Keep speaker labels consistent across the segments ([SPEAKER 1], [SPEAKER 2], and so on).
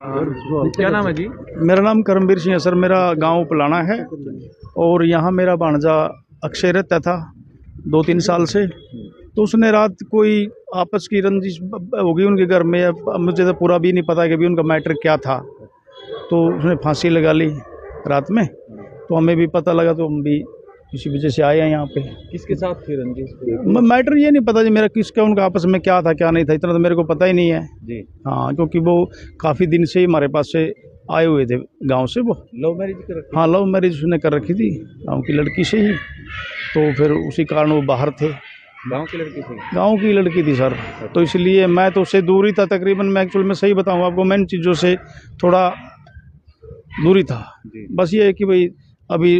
[SPEAKER 1] क्या नाम है जी?
[SPEAKER 2] मेरा नाम करमवीर सिंह है सर। मेरा गांव पलाना है और यहाँ मेरा भांजा अक्षय रहता था 2-3 साल से। तो उसने रात कोई आपस की रंजिश होगी उनके घर में। अब मुझे तो पूरा भी नहीं पता कि भी उनका मैटर क्या था। तो उसने फांसी लगा ली रात में। तो हमें भी पता लगा तो हम भी इसी वजह से आए हैं यहाँ पे।
[SPEAKER 1] किसके साथ थी रंजिश?
[SPEAKER 2] मैटर ये नहीं पता जी मेरा किसका उनका आपस में क्या था क्या नहीं था, इतना तो मेरे को पता ही नहीं है
[SPEAKER 1] जी।
[SPEAKER 2] हाँ, क्योंकि वो काफ़ी दिन से ही हमारे पास से आए हुए थे गांव से। वो
[SPEAKER 1] लव मैरिज कर रखी?
[SPEAKER 2] हाँ, लव मैरिज उसने कर रखी थी गांव की लड़की से ही। तो फिर उसी कारण वो बाहर थे।
[SPEAKER 1] गांव की लड़की थी?
[SPEAKER 2] गांव की लड़की थी सर। तो इसलिए मैं तो उससे दूर ही था तकरीबन। मैं एक्चुअल में सही बताऊँ आपको, मैं इन चीज़ों से थोड़ा दूरी था। बस ये है कि भाई अभी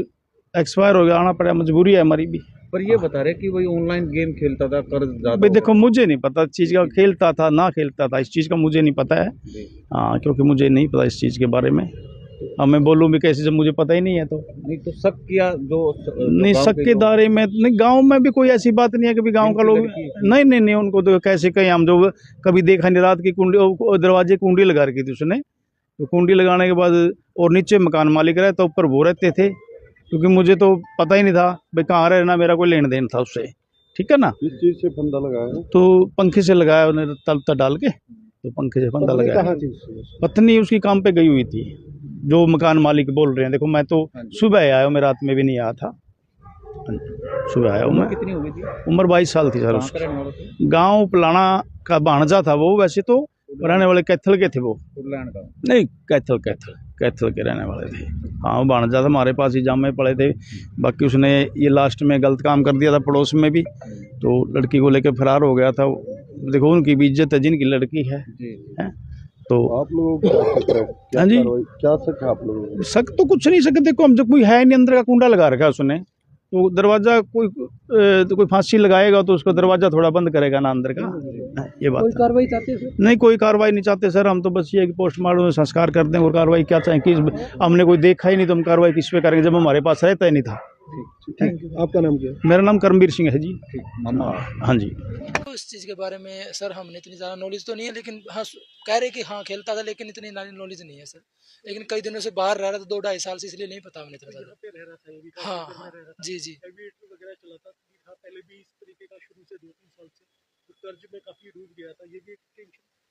[SPEAKER 2] एक्सपायर हो गया, आना पड़ा, मजबूरी है हमारी भी।
[SPEAKER 1] पर ये बता रहे कि वही ऑनलाइन गेम खेलता था, कर्ज ज्यादा
[SPEAKER 2] भाई देखो, मुझे नहीं पता इस चीज़ का, खेलता था ना खेलता था इस चीज़ का मुझे नहीं पता है। हाँ, क्योंकि मुझे नहीं पता इस चीज़ के बारे में। अब मैं बोलूँ भी कैसे जब मुझे पता ही नहीं है। तो
[SPEAKER 1] नहीं तो शक किया जो
[SPEAKER 2] नहीं, शक के दायरे में नहीं। गांव में भी कोई ऐसी बात नहीं है कि भी गांव का लोग नहीं नहीं नहीं उनको तो कैसे कहें हम, जो कभी देखा नहीं। रात की कुंडी दरवाजे कुंडी लगा रखी थी उसने। तो कुंडी लगाने के बाद और नीचे मकान मालिक रहे तो ऊपर वो रहते थे, क्योंकि मुझे तो पता ही नहीं था भाई कहाँ रहना, मेरा कोई लेन देन था उससे। ठीक है ना।
[SPEAKER 3] किस चीज से फंदा लगाया?
[SPEAKER 2] तो पंखे से लगाया उन्होंने, तल डाल के तो पंखे से फंदा लगाया। पत्नी उसकी काम पे गई हुई थी, जो मकान मालिक बोल रहे हैं। देखो मैं तो सुबह आया हूँ, मैं रात में भी नहीं आया था। सुबह आया हूँ मैं।
[SPEAKER 1] कितनी हो गई थी?
[SPEAKER 2] उम्र 22 साल थी सर उसकी। गाँव पलाना का भाणजा था वो। वैसे तो रहने वाले कैथल के थे वो। नहीं, कैथल के रहने वाले थे। हाँ, वो भाणजा था, हमारे पास ही जामे पड़े थे। बाकी उसने ये लास्ट में गलत काम कर दिया था पड़ोस में भी, तो लड़की को लेकर फरार हो गया था। देखो उनकी भी इज्जत है जिनकी लड़की है। तो
[SPEAKER 3] आप लोगों को क्या शक है?
[SPEAKER 2] हाँ जी,
[SPEAKER 3] क्या शक है आप लोगों को?
[SPEAKER 2] शक तो कुछ नहीं सकते। देखो हम जो कोई है नहीं, अंदर का कुंडा लगा रखा है उसने। तो दरवाजा कोई फांसी लगाएगा तो उसका दरवाजा थोड़ा बंद करेगा ना अंदर का। ये बात। कोई कार्रवाई चाहते हैं? नहीं, कोई कार्रवाई नहीं चाहते सर। हम तो बस ये कि पोस्टमार्टम में संस्कार कर दें, और कार्रवाई क्या चाहें कि हमने कोई देखा ही नहीं तो हम कार्रवाई किस पे करेंगे जब हमारे पास रहता ही नहीं था।
[SPEAKER 3] आपका नाम क्या है?
[SPEAKER 2] मेरा नाम करमवीर सिंह है जी। हाँ जी।
[SPEAKER 4] तो इस चीज़ के बारे में सर हमने इतनी ज़्यादा नॉलेज तो नहीं है, लेकिन हाँ कह रहे कि हाँ खेलता था, लेकिन इतनी नॉलेज नहीं है सर। लेकिन कई दिनों से बाहर रह रहा था, 2-2.5 साल से, इसलिए नहीं पता हमने इतना ज़्यादा। हाँ जी जी।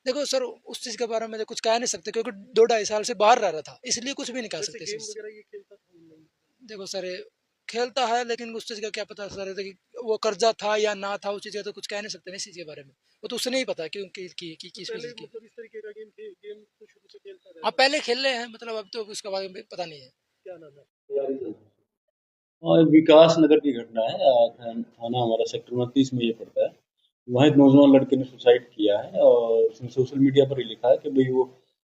[SPEAKER 4] देखो सर, उस चीज़ के बारे में तो कुछ कह नहीं सकते, क्योंकि 2-2.5 साल से बाहर रह रहा था, इसलिए कुछ भी नहीं कह सकते। देखो सर, खेलता है, लेकिन उस चीज़ का क्या पता सर कि वो कर्जा था या ना था, उस चीज़ का तो कुछ कह नहीं सकते इस चीज़ के बारे में। वो तो उसने ही पता क्यों किस वजह की। हाँ, पहले खेल रहे हैं, मतलब अब तो उसके बारे में पता नहीं है।
[SPEAKER 5] और विकास नगर की घटना है। थाना हमारा सेक्टर 29 में ये पड़ता है। वहाँ एक नौजवान लड़के ने सुसाइड किया है और उसने सोशल मीडिया पर ही लिखा है कि भाई वो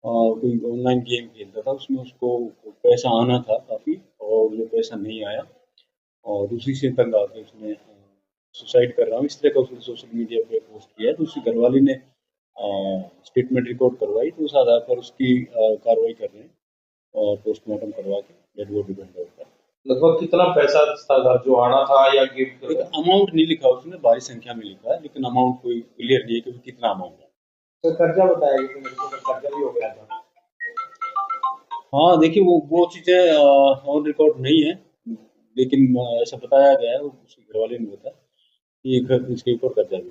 [SPEAKER 5] कोई ऑनलाइन गेम खेलता था, उसमें उसको पैसा आना था काफ़ी, और वो पैसा नहीं आया और उसी से तंग आके उसने सुसाइड कर रहा हूँ इस तरह का उसने सोशल मीडिया पे पोस्ट किया है। तो उसकी घरवाली ने स्टेटमेंट रिकॉर्ड करवाई, तो उस आधार पर उसकी कार्रवाई कर रहे हैं और पोस्टमार्टम करवा के डेड बॉडी भेज होगा।
[SPEAKER 6] लगभग कितना पैसा था घर जो आना था, या गेम
[SPEAKER 5] अमाउंट नहीं लिखा उसने, भारी संख्या में लिखा है, लेकिन अमाउंट कोई क्लियर नहीं है कि कितना अमाउंट है।
[SPEAKER 6] तो कर्जा बताया कि मेरे को कर्जा भी हो गया था।
[SPEAKER 5] हाँ देखिए, वो चीज़ें ऑन रिकॉर्ड नहीं है, लेकिन ऐसा बताया गया है, उसकी घरवाले ने बताया कि इसके ऊपर कर्जा भी